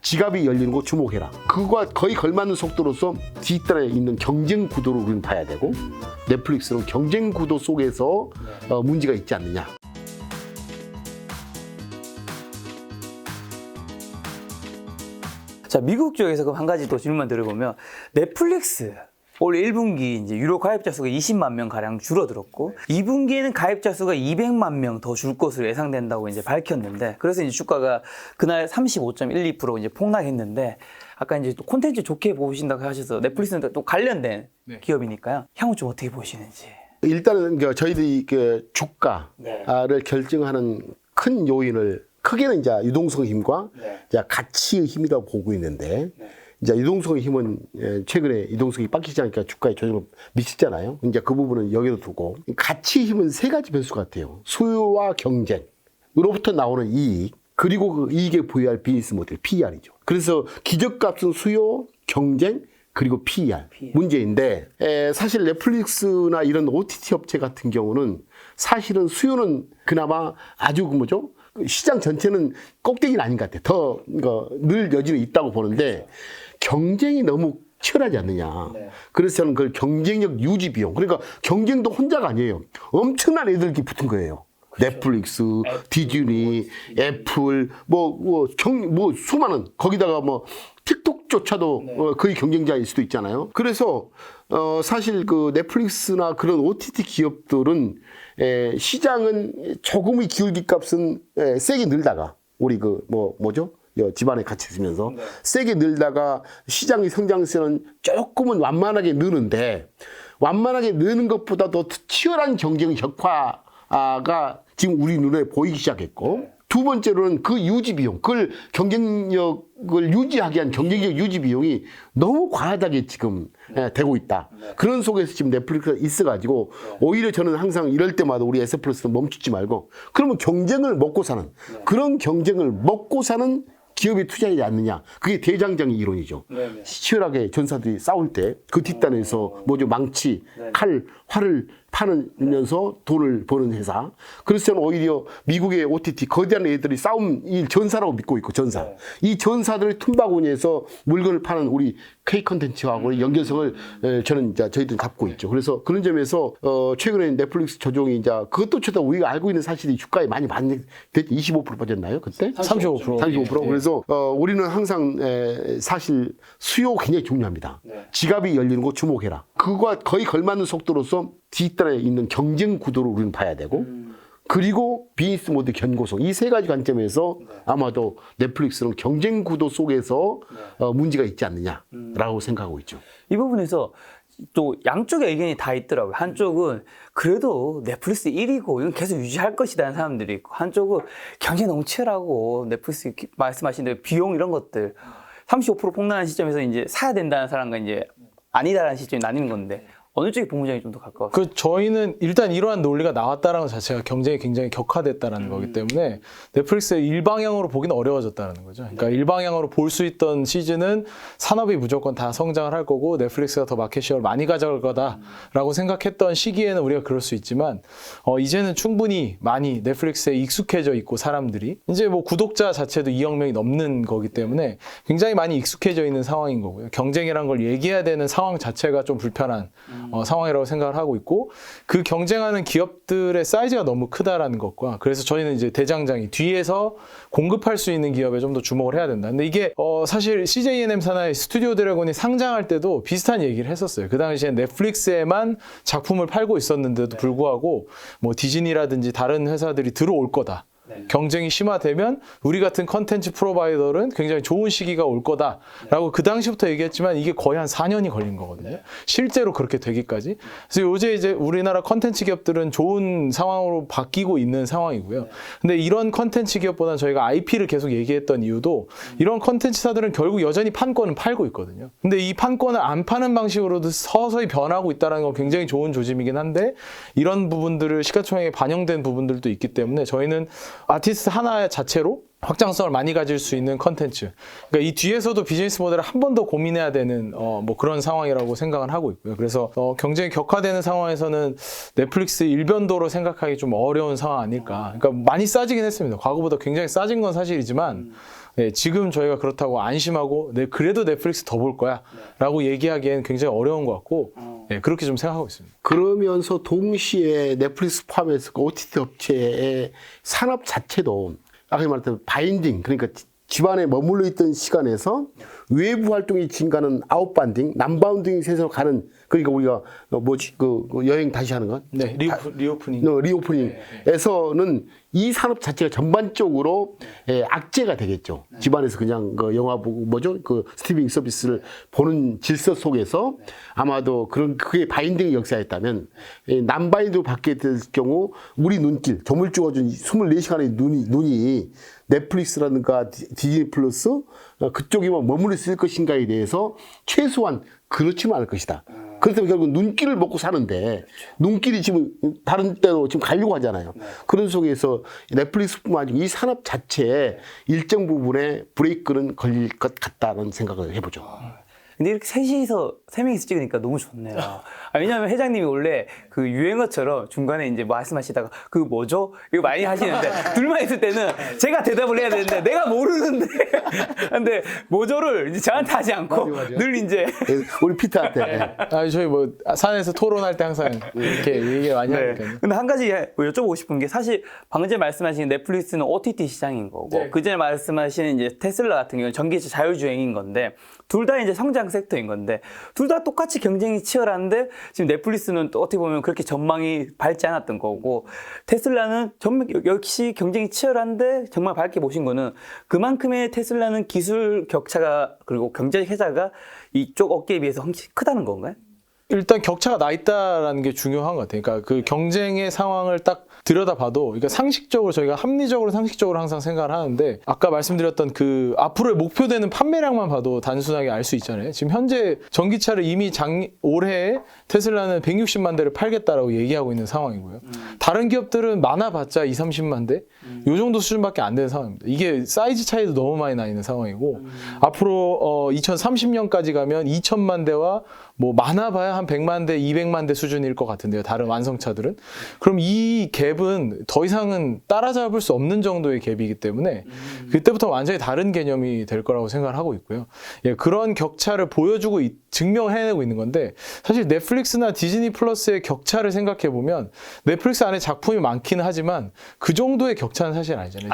지갑이 열리는 거 주목해라. 그거와 거의 걸맞는 속도로서 뒷단에 있는 경쟁 구도로 우리는 봐야 되고, 넷플릭스는 경쟁 구도 속에서 문제가 있지 않느냐. 자, 미국 쪽에서 그럼 한 가지 또 질문만 드려보면, 넷플릭스 올 1분기 이제 유료 가입자 수가 20만 명 가량 줄어들었고, 2분기에는 가입자 수가 200만 명 더 줄 것으로 예상된다고 이제 밝혔는데, 그래서 이제 주가가 그날 35.12% 이제 폭락했는데, 아까 이제 또 콘텐츠 좋게 보신다고 하셔서 넷플릭스는 또 관련된 기업이니까요. 향후 좀 어떻게 보시는지. 일단은 저희들이 그 주가를 결정하는 큰 요인을 크게는 이제 유동성의 힘과 이제 가치의 힘이라고 보고 있는데, 이제 유동성의 힘은 최근에 유동성이 빡치지 않으니까 주가에 조정을 미치잖아요. 이제 그 부분은 여기로 두고, 가치의 힘은 세 가지 변수 같아요. 수요와 경쟁으로부터 나오는 이익, 그리고 그 이익에 부여할 비즈니스 모델, PER이죠. 그래서 기저값은 수요, 경쟁, 그리고 PER 문제인데, 사실 넷플릭스나 이런 OTT 업체 같은 경우는 사실은 수요는 그나마 아주 뭐죠? 시장 전체는 꼭대기는 아닌 것 같아요. 더 늘 여지는 있다고 보는데, 경쟁이 너무 치열하지 않느냐. 그래서 저는 그 경쟁력 유지 비용, 그러니까 경쟁도 혼자가 아니에요. 엄청난 애들이 붙은 거예요. 넷플릭스, 디즈니, 애플, 수많은, 거기다가 틱톡조차도 거의 경쟁자일 수도 있잖아요. 그래서 사실 그 넷플릭스나 그런 OTT 기업들은 시장은 조금의 기울기 값은 세게 늘다가, 우리 집안에 같이 있으면서 세게 늘다가 시장의 성장세는 조금은 완만하게 느는데, 완만하게 느는 것보다 더 치열한 경쟁 격화가 지금 우리 눈에 보이기 시작했고, 두 번째로는 그 유지 비용, 그걸 경쟁력을 유지하기 위한 경쟁력 유지 비용이 너무 과하게 지금 되고 있다. 그런 속에서 지금 넷플릭스가 있어가지고, 오히려 저는 항상 이럴 때마다 우리 S플러스는 멈추지 말고, 그러면 경쟁을 먹고 사는, 그런 경쟁을 먹고 사는 기업에 투자하지 않느냐. 그게 대장장의 이론이죠. 치열하게 전사들이 싸울 때 그 뒷단에서 망치, 칼, 활을 파면서 돈을 버는 회사. 그래서 저는 오히려 미국의 OTT 거대한 애들이 싸움 이 전사라고 믿고 있고, 전사. 이 전사들의 틈바구니에서 물건을 파는 우리 K 컨텐츠하고 연결성을 저는 이제 저희들은 갖고 있죠. 그래서 그런 점에서 최근에 넷플릭스 조정이 이제 그것도 쳐다 우리가 알고 있는 사실이 주가에 많이 됐지. 25% 빠졌나요? 그때? 35%. 35%. 그래서 우리는 항상 사실 수요 굉장히 중요합니다. 지갑이 열리는 거 주목해라. 그거와 거의 걸맞는 속도로서 뒷단에 있는 경쟁 구도로 우리는 봐야 되고, 그리고 비즈니스 모델 견고성, 이 세 가지 관점에서 아마도 넷플릭스는 경쟁 구도 속에서 문제가 있지 않느냐라고 생각하고 있죠. 이 부분에서 또 양쪽의 의견이 다 있더라고요. 한쪽은 그래도 넷플릭스 1위고 이건 계속 유지할 것이라는 사람들이 있고, 한쪽은 경쟁이 너무 치열하고 넷플릭스 말씀하신 대로 비용 이런 것들 35% 폭락한 시점에서 이제 사야 된다는 사람과 이제 아니다라는 시점이 나뉘는 건데, 어느 쪽이 본부장이 좀 더 가까워요? 저희는 일단 이러한 논리가 나왔다는 것 자체가 경쟁이 굉장히 격화됐다는 거기 때문에 넷플릭스의 일방향으로 보기는 어려워졌다는 거죠. 그러니까 일방향으로 볼 수 있던 시즌은 산업이 무조건 다 성장을 할 거고 넷플릭스가 더 마켓쉐어를 많이 가져갈 거다라고 생각했던 시기에는 우리가 그럴 수 있지만, 이제는 충분히 많이 넷플릭스에 익숙해져 있고, 사람들이 이제 구독자 자체도 2억 명이 넘는 거기 때문에 굉장히 많이 익숙해져 있는 상황인 거고요. 경쟁이란 걸 얘기해야 되는 상황 자체가 좀 불편한 상황이라고 생각을 하고 있고, 그 경쟁하는 기업들의 사이즈가 너무 크다라는 것과, 그래서 저희는 이제 대장장이 뒤에서 공급할 수 있는 기업에 좀 더 주목을 해야 된다. 근데 이게 사실 CJ&M 산하의 스튜디오 드래곤이 상장할 때도 비슷한 얘기를 했었어요. 그 당시에 넷플릭스에만 작품을 팔고 있었는데도 불구하고 디즈니라든지 다른 회사들이 들어올 거다. 경쟁이 심화되면 우리 같은 컨텐츠 프로바이더는 굉장히 좋은 시기가 올 거다라고 그 당시부터 얘기했지만, 이게 거의 한 4년이 걸린 거거든요. 실제로 그렇게 되기까지. 그래서 요새 이제 우리나라 컨텐츠 기업들은 좋은 상황으로 바뀌고 있는 상황이고요. 근데 이런 컨텐츠 기업보다는 저희가 IP를 계속 얘기했던 이유도, 이런 컨텐츠사들은 결국 여전히 판권은 팔고 있거든요. 근데 이 판권을 안 파는 방식으로도 서서히 변하고 있다는 건 굉장히 좋은 조짐이긴 한데, 이런 부분들을 시가총액에 반영된 부분들도 있기 때문에 저희는 아티스트 하나 자체로 확장성을 많이 가질 수 있는 컨텐츠, 그러니까 이 뒤에서도 비즈니스 모델을 한 번 더 고민해야 되는 그런 상황이라고 생각을 하고 있고요. 그래서 경쟁이 격화되는 상황에서는 넷플릭스 일변도로 생각하기 좀 어려운 상황 아닐까. 그러니까 많이 싸지긴 했습니다. 과거보다 굉장히 싸진 건 사실이지만, 네, 지금 저희가 그렇다고 안심하고 그래도 넷플릭스 더 볼 거야 라고 얘기하기엔 굉장히 어려운 것 같고 네, 그렇게 좀 생각하고 있습니다. 그러면서 동시에 넷플릭스 포함해서 그 OTT 업체의 산업 자체도 아까 말했던 바인딩, 그러니까 집안에 머물러 있던 시간에서 외부 활동이 증가하는 아웃바운딩, 남바운딩 세서 가는, 그러니까 우리가 그 여행 다시 하는 건? 네, 리오프닝. 리오프닝에서는 이 산업 자체가 전반적으로 악재가 되겠죠. 집안에서 그냥 그 영화 보고 그 스트리밍 서비스를 보는 질서 속에서 아마도 그게 바인딩의 역사였다면 남바인드로 바뀌게 될 경우 우리 눈길, 조물주어준 24시간의 눈이 넷플릭스라든가 디즈니 플러스 그쪽에만 머물러 있을 것인가에 대해서 최소한 그렇지는 않을 것이다. 그렇다면 결국 눈길을 먹고 사는데 눈길이 지금 다른 데로 지금 가려고 하잖아요. 그런 속에서 넷플릭스뿐만 아니고 이 산업 자체에 일정 부분의 브레이크는 걸릴 것 같다는 생각을 해보죠. 근데 이렇게 세 명이서 찍으니까 너무 좋네요. 왜냐하면 회장님이 원래 그 유행어처럼 중간에 이제 말씀하시다가 그 뭐죠? 이거 많이 하시는데 둘만 있을 때는 제가 대답을 해야 되는데 내가 모르는데 근데 뭐죠를 이제 저한테 하지 않고 늘 이제 우리 피트한테. 저희 뭐 산에서 토론할 때 항상 이렇게 얘기 많이 하니까요. 근데 한 가지 여쭤보고 싶은 게 사실 방금 전에 말씀하신 넷플릭스는 OTT 시장인 거고 그 전에 말씀하신 이제 테슬라 같은 경우는 전기차 자율주행인 건데 둘 다 이제 성장 섹터인 건데 둘 다 똑같이 경쟁이 치열한데 지금 넷플릭스는 또 어떻게 보면 그렇게 전망이 밝지 않았던 거고 테슬라는 역시 경쟁이 치열한데 정말 밝게 보신 거는 그만큼의 테슬라는 기술 격차가 그리고 경제적 혜자가 이쪽 업계에 비해서 훨씬 크다는 건가요? 일단 격차가 나 있다라는 게 중요한 것 같아요. 그러니까 그 경쟁의 상황을 딱 들여다봐도, 그러니까 상식적으로 저희가 합리적으로 상식적으로 항상 생각을 하는데 아까 말씀드렸던 그 앞으로의 목표되는 판매량만 봐도 단순하게 알 수 있잖아요. 지금 현재 전기차를 이미 올해 테슬라는 160만 대를 팔겠다라고 얘기하고 있는 상황이고요. 다른 기업들은 많아봤자 2, 30만 대? 이 정도 수준밖에 안 되는 상황입니다. 이게 사이즈 차이도 너무 많이 나 있는 상황이고 앞으로 2030년까지 가면 2천만 대와 뭐 많아봐야 한 100만 대, 200만 대 수준일 것 같은데요. 다른 완성차들은. 그럼 이 갭은 더 이상은 따라잡을 수 없는 정도의 갭이기 때문에 그때부터 완전히 다른 개념이 될 거라고 생각을 하고 있고요. 예, 그런 격차를 보여주고 증명해내고 있는 건데 사실 넷플릭스나 디즈니 플러스의 격차를 생각해 보면 넷플릭스 안에 작품이 많기는 하지만 그 정도의 격차는 사실 아니잖아요.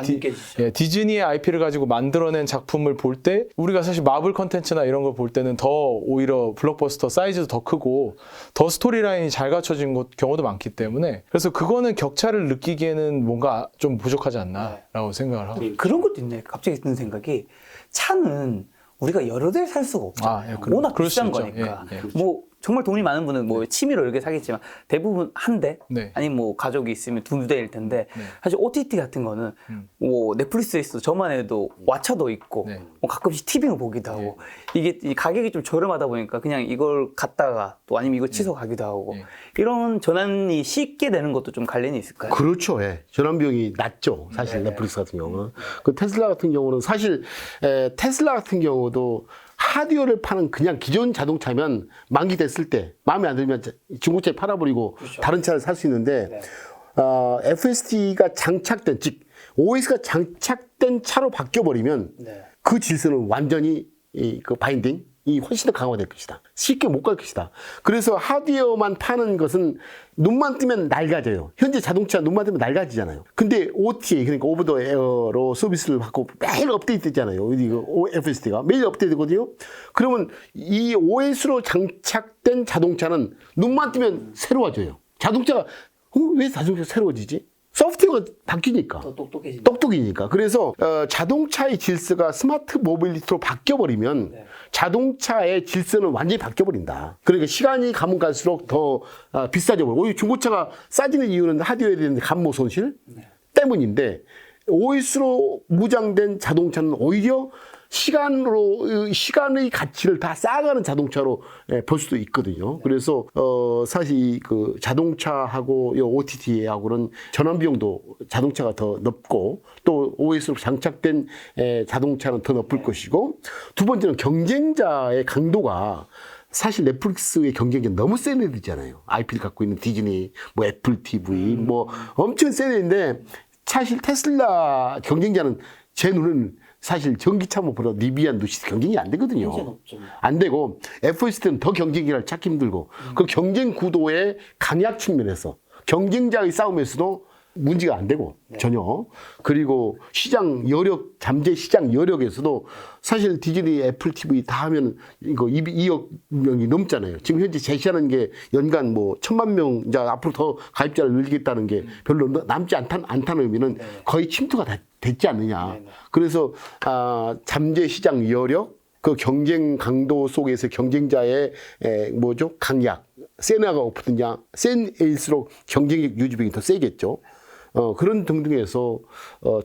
디즈니의 IP를 가지고 만들어낸 작품을 볼 때 우리가 사실 마블 컨텐츠나 이런 걸 볼 때는 더 오히려 블록버스터 사이즈도 더 크고 더 스토리라인이 잘 갖춰진 경우도 많기 때문에 그래서 그거는 격차를 느끼기에는 뭔가 좀 부족하지 않나라고 생각을 하고 그런 것도 있네. 갑자기 드는 생각이 차는 우리가 여러 대를 살 수가 없잖아요. 워낙 비싼 거니까. 뭐 정말 돈이 많은 분은 뭐 취미로 여러 개 사겠지만 대부분 한 대, 아니면 뭐 가족이 있으면 두 대일 텐데 사실 OTT 같은 거는 뭐 넷플릭스에 있어도 저만 해도 왓챠도 있고 뭐 가끔씩 TV를 보기도 하고 이게 가격이 좀 저렴하다 보니까 그냥 이걸 갖다가 또 아니면 이거 취소 가기도 하고 이런 전환이 쉽게 되는 것도 좀 관련이 있을까요? 그렇죠. 전환 비용이 낮죠. 사실 넷플릭스 같은 경우는. 그 테슬라 같은 경우는 사실 테슬라 같은 경우도 하드웨어를 파는 그냥 기존 자동차면 만기 됐을 때 마음에 안 들면 중고차에 팔아버리고 다른 차를 살 수 있는데 FSD가 장착된, 즉 OS가 장착된 차로 바뀌어버리면 그 질서는 완전히 그 바인딩이 훨씬 더 강화될 것이다. 쉽게 못 갈 것이다. 그래서 하드웨어만 파는 것은 눈만 뜨면 낡아져요. 현재 자동차 눈만 뜨면 낡아지잖아요. 근데 OTA, 그러니까 오버 더 에어로 서비스를 받고 매일 업데이트 되잖아요. 이거 FSD가 매일 업데이트 되거든요. 그러면 이 OS로 장착된 자동차는 눈만 뜨면 새로워져요. 자동차가 왜 자동차가 새로워지지? 소프트웨어가 바뀌니까. 더 똑똑이니까. 그래서 자동차의 질서가 스마트 모빌리티로 바뀌어버리면 자동차의 질서는 완전히 바뀌어버린다. 그러니까 시간이 가면 갈수록 더 비싸져 버려. 오히려 중고차가 싸지는 이유는 하드웨어에 대한 감모 손실 때문인데 OS로 무장된 자동차는 오히려 시간의 가치를 다 쌓아가는 자동차로 볼 수도 있거든요. 그래서 사실 그 자동차하고 OTT하고는 전환 비용도 자동차가 더 높고 또 OS로 장착된 자동차는 더 높을 것이고 두 번째는 경쟁자의 강도가 사실 넷플릭스의 경쟁자는 너무 센 애들이잖아요. IP를 갖고 있는 디즈니, 뭐 애플 TV, 뭐 엄청 센 애인데 사실 테슬라 경쟁자는 제 눈은 사실 전기차 보다 리비안, 누시스 경쟁이 안 되거든요. 높죠. 안 되고 FSD는 더 경쟁이라 찾기 힘들고 그 경쟁 구도의 강약 측면에서 경쟁자의 싸움에서도 문제가 안 되고 전혀. 그리고 시장 여력, 잠재 시장 여력에서도 사실 디즈니, 애플 TV 다 하면 이거 2억 명이 넘잖아요. 지금 현재 제시하는 게 연간 뭐 1,000만 명, 이제 앞으로 더 가입자를 늘리겠다는 게 별로 남지 않다는 의미는 거의 침투가 됐지 않느냐. 그래서 잠재 시장 여력, 그 경쟁 강도 속에서 경쟁자의 강약, 세나가 없느냐, 센 애일수록 경쟁력 유지력이 더 세겠죠. 그런 등등에서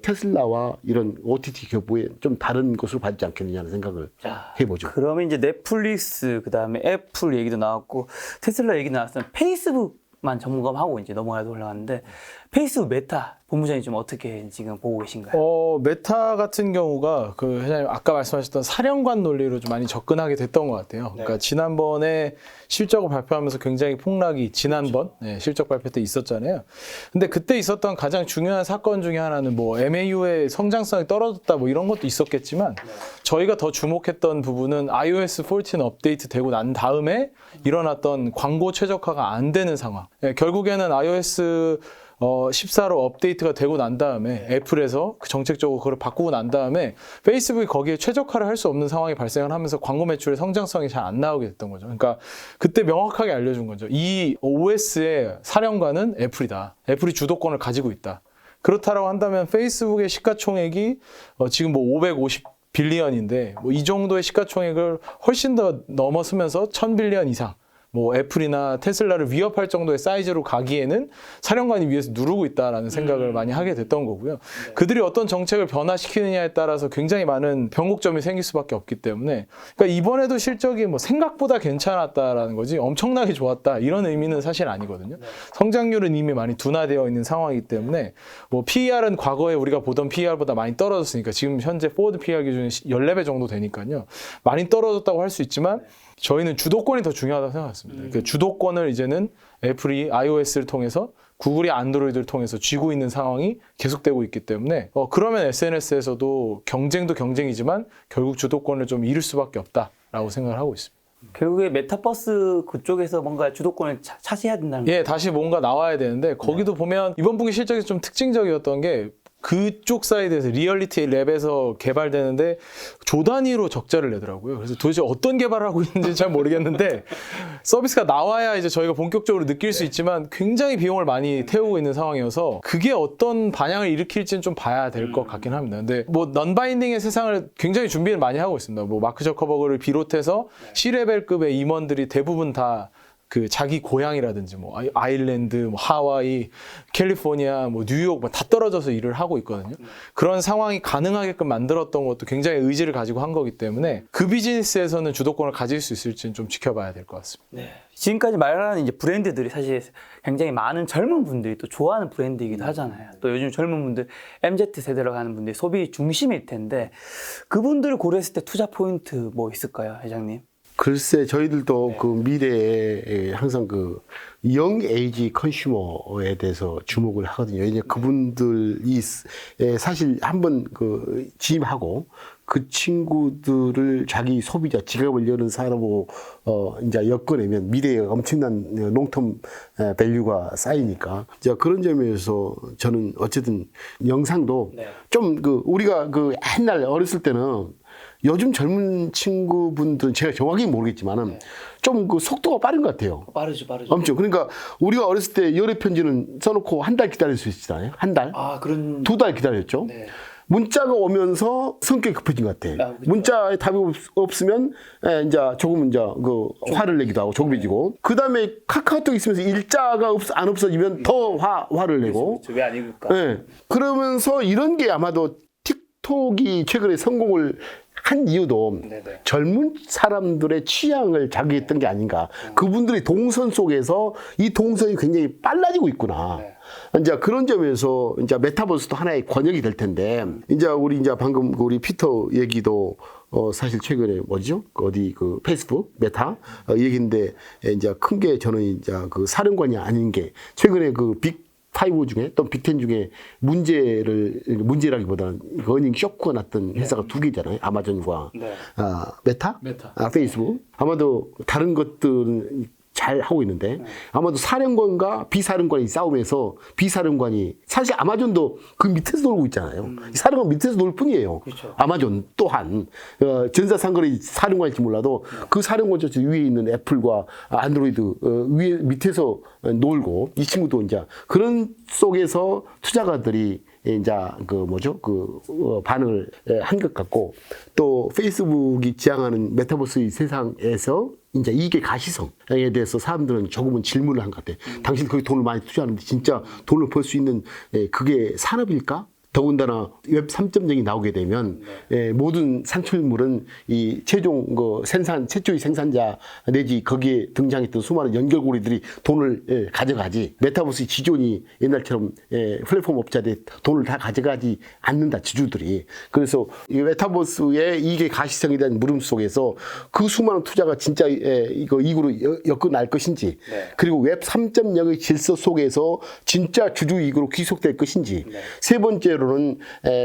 테슬라와 이런 OTT 교부에 좀 다른 것으로 받지 않겠느냐는 생각을 해보죠. 그러면 이제 넷플릭스, 그 다음에 애플 얘기도 나왔고, 테슬라 얘기 나왔으면 페이스북만 점검하고 이제 넘어가도 올라갔는데, 페이스북 메타 본부장님 좀 어떻게 지금 보고 계신가요? 메타 같은 경우가 그 회장님 아까 말씀하셨던 사령관 논리로 좀 많이 접근하게 됐던 것 같아요. 그러니까 지난번에 실적을 발표하면서 굉장히 폭락이 지난번 실적 발표 때 있었잖아요. 근데 그때 있었던 가장 중요한 사건 중에 하나는 뭐 MAU의 성장성이 떨어졌다 뭐 이런 것도 있었겠지만 저희가 더 주목했던 부분은 iOS 14 업데이트 되고 난 다음에 일어났던 광고 최적화가 안 되는 상황. 결국에는 iOS 14로 업데이트가 되고 난 다음에 애플에서 정책적으로 그걸 바꾸고 난 다음에 페이스북이 거기에 최적화를 할 수 없는 상황이 발생을 하면서 광고 매출의 성장성이 잘 안 나오게 됐던 거죠. 그러니까 그때 명확하게 알려준 거죠. 이 OS의 사령관은 애플이다. 애플이 주도권을 가지고 있다. 그렇다라고 한다면 페이스북의 시가총액이 지금 뭐 550 빌리언인데 뭐 이 정도의 시가총액을 훨씬 더 넘어서면서 1000빌리언 이상 뭐 애플이나 테슬라를 위협할 정도의 사이즈로 가기에는 사령관이 위에서 누르고 있다라는 생각을 많이 하게 됐던 거고요. 그들이 어떤 정책을 변화시키느냐에 따라서 굉장히 많은 변곡점이 생길 수밖에 없기 때문에 그러니까 이번에도 실적이 뭐 생각보다 괜찮았다라는 거지 엄청나게 좋았다 이런 의미는 사실 아니거든요. 성장률은 이미 많이 둔화되어 있는 상황이기 때문에 뭐 PER은 과거에 우리가 보던 PER보다 많이 떨어졌으니까 지금 현재 포워드 PER 기준이 14배 정도 되니까요. 많이 떨어졌다고 할 수 있지만 저희는 주도권이 더 중요하다고 생각했습니다. 그 주도권을 이제는 애플이 iOS를 통해서 구글이 안드로이드를 통해서 쥐고 있는 상황이 계속되고 있기 때문에 그러면 SNS에서도 경쟁도 경쟁이지만 결국 주도권을 좀 잃을 수밖에 없다라고 생각을 하고 있습니다. 결국에 메타버스 그쪽에서 뭔가 주도권을 차지해야 된다는 거예요. 예, 다시 뭔가 나와야 되는데 거기도 보면 이번 분기 실적이 좀 특징적이었던 게 그쪽 사이드에서 리얼리티 랩에서 개발되는데 조 단위로 적자를 내더라고요. 그래서 도대체 어떤 개발을 하고 있는지 잘 모르겠는데 서비스가 나와야 이제 저희가 본격적으로 느낄 수 있지만 굉장히 비용을 많이 태우고 있는 상황이어서 그게 어떤 반향을 일으킬지는 좀 봐야 될 것 같긴 합니다. 근데 뭐 넌바인딩의 세상을 굉장히 준비를 많이 하고 있습니다. 뭐 마크 저커버그를 비롯해서 C레벨급의 임원들이 대부분 다 그 자기 고향이라든지 뭐 아일랜드, 뭐 하와이, 캘리포니아, 뭐 뉴욕 뭐 다 떨어져서 일을 하고 있거든요. 그런 상황이 가능하게끔 만들었던 것도 굉장히 의지를 가지고 한 거기 때문에 그 비즈니스에서는 주도권을 가질 수 있을지는 좀 지켜봐야 될 것 같습니다. 네. 지금까지 말하는 이제 브랜드들이 사실 굉장히 많은 젊은 분들이 또 좋아하는 브랜드이기도 하잖아요. 또 요즘 젊은 분들 MZ 세대로 가는 분들이 소비 중심일 텐데 그분들을 고려했을 때 투자 포인트 뭐 있을까요, 회장님? 글쎄, 저희들도 그 미래에 항상 그 영 에이지 컨슈머에 대해서 주목을 하거든요. 이제 그분들이 사실 한번 그 지임하고 그 친구들을 자기 소비자 지갑을 여는 사람으로 이제 엮어내면 미래에 엄청난 롱텀 밸류가 쌓이니까 자 그런 점에서 저는 어쨌든 영상도 좀 그 우리가 그 옛날 어렸을 때는 요즘 젊은 친구분들은 제가 정확히 모르겠지만은 좀 그 속도가 빠른 것 같아요. 빠르죠. 엄청. 그러니까 우리가 어렸을 때 열애 편지는 써놓고 한 달 기다릴 수 있잖아요. 한 달. 그런 2달 기다렸죠. 네. 문자가 오면서 성격이 급해진 것 같아. 그렇죠. 문자에 답이 없으면 이제 조금 이제 그 화를 내기도 하고 조급해지고. 그 다음에 카카오톡 있으면서 일자가 안 없어지면 더 화를 내고. 왜 안 읽을까? 네. 그러면서 이런 게 아마도 틱톡이 최근에 성공을 한 이유도 젊은 사람들의 취향을 자극했던 게 아닌가. 그분들의 동선 속에서 이 동선이 굉장히 빨라지고 있구나. 이제 그런 점에서 이제 메타버스도 하나의 권역이 될 텐데, 이제 우리 이제 방금 우리 피터 얘기도 사실 최근에 뭐죠? 어디 그 페이스북 메타 얘기인데 이제 큰 게 저는 이제 그 사령관이 아닌 게 최근에 그 빅 빅5 중에 또 빅10 중에 문제라기보다는 어닝 쇼크가 났던 회사가 두 개잖아요. 아마존과 메타, 페이스북. 아마도 다른 것들은 잘 하고 있는데 아마도 사령관과 비사령관이 싸움에서 비사령관이 사실 아마존도 그 밑에서 놀고 있잖아요. 사령관 밑에서 놀 뿐이에요. 그렇죠. 아마존 또한 전사상거래 사령관일지 몰라도 그 사령관 저 위에 있는 애플과 안드로이드 위에 밑에서 놀고 이 친구도 이제 그런 속에서 투자가들이 이제 반응을 한 것 같고 또 페이스북이 지향하는 메타버스의 세상에서 이제 이게 가시성에 대해서 사람들은 조금은 질문을 한 것 같아요. 당신 거기 돈을 많이 투자하는데 진짜 돈을 벌 수 있는 그게 산업일까? 더군다나 웹 3.0이 나오게 되면 모든 산출물은 이 최종 최초의 생산자 내지 거기에 등장했던 수많은 연결고리들이 돈을 가져가지 메타버스의 지존이 옛날처럼 플랫폼 업자들이 돈을 다 가져가지 않는다 지주들이. 그래서 이 메타버스의 이게 가시성에 대한 물음 속에서 그 수많은 투자가 진짜 이익으로 엮어날 것인지 그리고 웹 3.0의 질서 속에서 진짜 주주 이익으로 귀속될 것인지 세 번째로는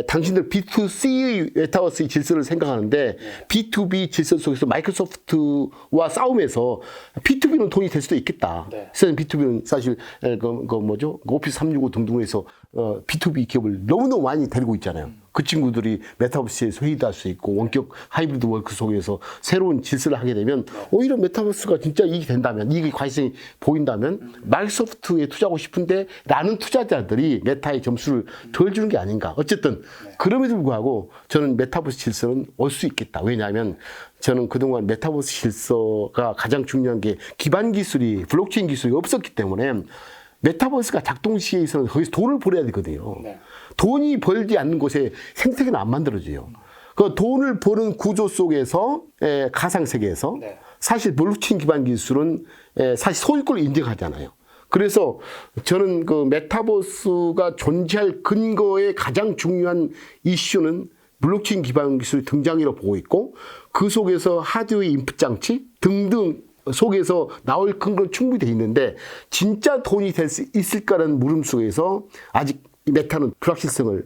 당신들 B2C의 메타버스의 질서를 생각하는데 B2B 질서 속에서 마이크로소프트와 싸움에서 B2B는 돈이 될 수도 있겠다. B2B는 사실 오피스 365 등등으로 해서 B2B 기업을 너무너무 많이 데리고 있잖아요. 그 친구들이 메타버스에서 회의도 할 수 있고 원격 하이브리드 워크 속에서 새로운 질서를 하게 되면 오히려 메타버스가 진짜 이익이 된다면 이익의 관심이 보인다면 마이크로소프트에 투자하고 싶은데 라는 투자자들이 메타의 점수를 덜 주는 게 아닌가. 어쨌든 그럼에도 불구하고 저는 메타버스 질서는 올 수 있겠다. 왜냐하면 저는 그동안 메타버스 질서가 가장 중요한 게 기반 기술이 블록체인 기술이 없었기 때문에 메타버스가 작동 시에서는 거기서 돈을 벌어야 되거든요. 돈이 벌지 않는 곳에 생태계는 안 만들어져요. 그 돈을 버는 구조 속에서 가상 세계에서 사실 블록체인 기반 기술은 사실 소유권을 인정하잖아요. 그래서 저는 그 메타버스가 존재할 근거의 가장 중요한 이슈는 블록체인 기반 기술의 등장이라고 보고 있고 그 속에서 하드웨어 인풋 장치 등등 속에서 나올 근거는 충분히 돼 있는데 진짜 돈이 될 수 있을까라는 물음 속에서 아직 메타는 불확실성을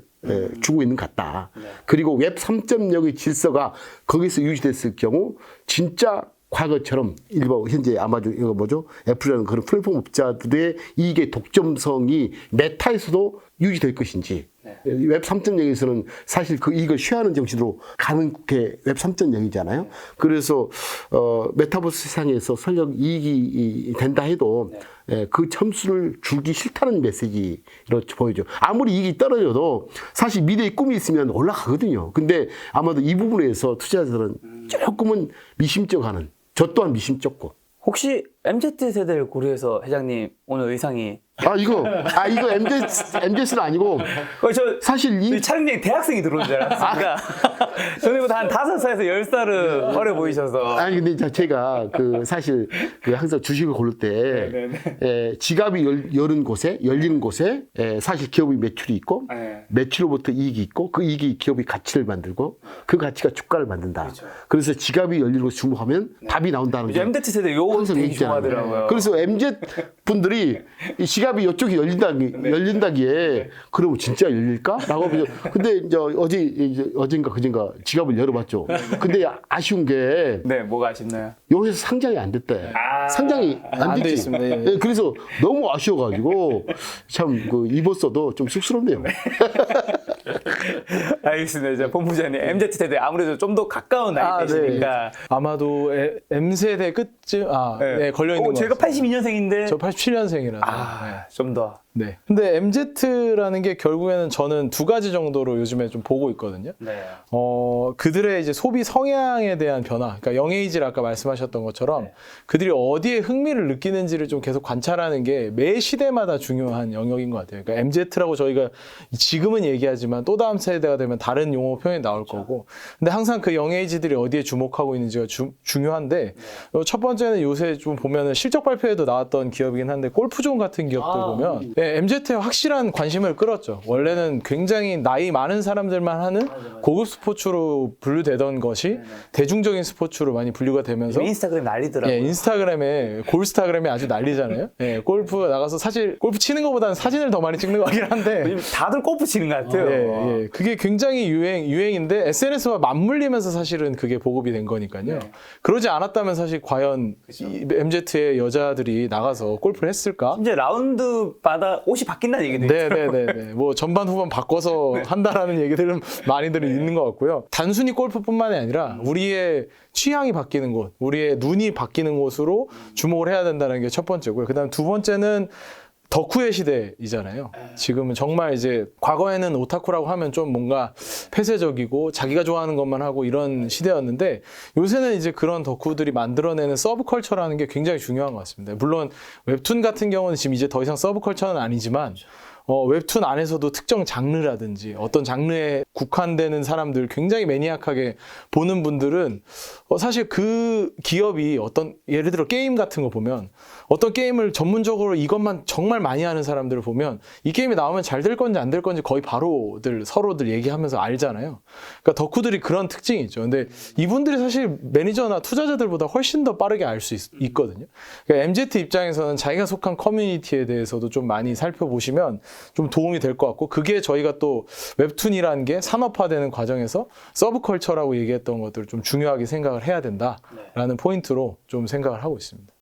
주고 있는 것 같다. 그리고 웹 3.0의 질서가 거기서 유지됐을 경우 진짜 과거처럼 현재 아마존 애플이라는 그런 플랫폼 업자들의 이익의 독점성이 메타에서도 유지될 것인지 웹 3.0에서는 사실 그 이익을 쉐어하는 정신으로 가는 게 웹 3.0이잖아요. 그래서 메타버스 세상에서 설령 이익이 된다 해도 그 점수를 주기 싫다는 메시지로 보여줘. 아무리 이익이 떨어져도 사실 미래의 꿈이 있으면 올라가거든요. 근데 아마도 이 부분에서 투자자들은 조금은 미심쩍어하는, 저 또한 미심쩍고. 혹시 MZ세대를 고려해서 회장님 오늘 의상이 이거 MZ는 아니고 사실 이 촬영장에 대학생이 들어온 줄 알았습니다. 저희보다 한 5살에서 10살은 어려 보이셔서. 아니 근데 제가 사실 항상 주식을 고를 때 지갑이 열리는 곳에 사실 기업의 매출이 있고 매출로부터 이익이 있고 그 이익이 기업의 가치를 만들고 그 가치가 주가를 만든다. 그래서 지갑이 열리는 곳에 주목하면 답이 나온다는 거. MZ세대 요거 되게 좋아하더라고요. 그래서 MZ 분들이 이 지갑이 이쪽이 열린다기에 그러면 진짜 열릴까? 라고 근데 이제 어젠가 그젠가 지갑을 열어봤죠. 근데 아쉬운 게 뭐가 아쉽나요? 여기서 상장이 안 됐대. 상장이 안 돼 됐지. 있습니다. 그래서 너무 아쉬워가지고 참 입었어도 좀 쑥스럽네요. 알겠습니다. 이제 본부장님 MZ세대 아무래도 좀 더 가까운 나이대시니까 아마도 M세대 끝쯤 걸려 있는 거. 제가 82년생인데 저 87년생이라서. 좀 더. 네. 근데 MZ라는 게 결국에는 저는 두 가지 정도로 요즘에 좀 보고 있거든요. 그들의 이제 소비 성향에 대한 변화. 그러니까 영에이지를 아까 말씀하셨던 것처럼 그들이 어디에 흥미를 느끼는지를 좀 계속 관찰하는 게 매 시대마다 중요한 영역인 것 같아요. 그러니까 MZ라고 저희가 지금은 얘기하지만 또 다음 세대가 되면 다른 용어 표현이 나올 거고. 근데 항상 그 영에이지들이 어디에 주목하고 있는지가 중요한데 첫 번째는 요새 좀 보면은 실적 발표에도 나왔던 기업이긴 한데 골프존 같은 기업들 보면 네, MZ에 확실한 관심을 끌었죠. 원래는 굉장히 나이 많은 사람들만 하는 고급 스포츠로 분류되던 것이 대중적인 스포츠로 많이 분류가 되면서 인스타그램 난리더라고요. 예, 인스타그램에 골스타그램에 아주 난리잖아요. 예, 골프 나가서 사실 골프 치는 것보다는 사진을 더 많이 찍는 것 같긴 한데 요즘 다들 골프 치는 것 같아요. 예, 예. 그게 굉장히 유행인데 SNS와 맞물리면서 사실은 그게 보급이 된 거니까요. 그러지 않았다면 사실 과연 이 MZ의 여자들이 나가서 골프를 했을까? 이제 라운드마다 옷이 바뀐다는 얘기도 있죠. 네네네. 뭐 전반 후반 바꿔서 한다라는 얘기들은 많이들 있는 것 같고요. 단순히 골프뿐만이 아니라 우리의 취향이 바뀌는 곳, 우리의 눈이 바뀌는 곳으로 주목을 해야 된다는 게 첫 번째고요. 그다음 두 번째는 덕후의 시대이잖아요. 지금은 정말 이제 과거에는 오타쿠라고 하면 좀 뭔가 폐쇄적이고 자기가 좋아하는 것만 하고 이런 시대였는데 요새는 이제 그런 덕후들이 만들어내는 서브컬처라는 게 굉장히 중요한 것 같습니다. 물론 웹툰 같은 경우는 지금 이제 더 이상 서브컬처는 아니지만 웹툰 안에서도 특정 장르라든지 어떤 장르에 국한되는 사람들 굉장히 매니악하게 보는 분들은 사실 그 기업이 어떤 예를 들어 게임 같은 거 보면 어떤 게임을 전문적으로 이것만 정말 많이 하는 사람들을 보면 이 게임이 나오면 잘 될 건지 안 될 건지 거의 바로들 서로들 얘기하면서 알잖아요. 그러니까 덕후들이 그런 특징이 있죠. 근데 이분들이 사실 매니저나 투자자들보다 훨씬 더 빠르게 알 수 있거든요. 그러니까 MZ 입장에서는 자기가 속한 커뮤니티에 대해서도 좀 많이 살펴보시면 좀 도움이 될 것 같고 그게 저희가 또 웹툰이라는 게 산업화되는 과정에서 서브컬처라고 얘기했던 것들을 좀 중요하게 생각을 해야 된다라는 포인트로 좀 생각을 하고 있습니다.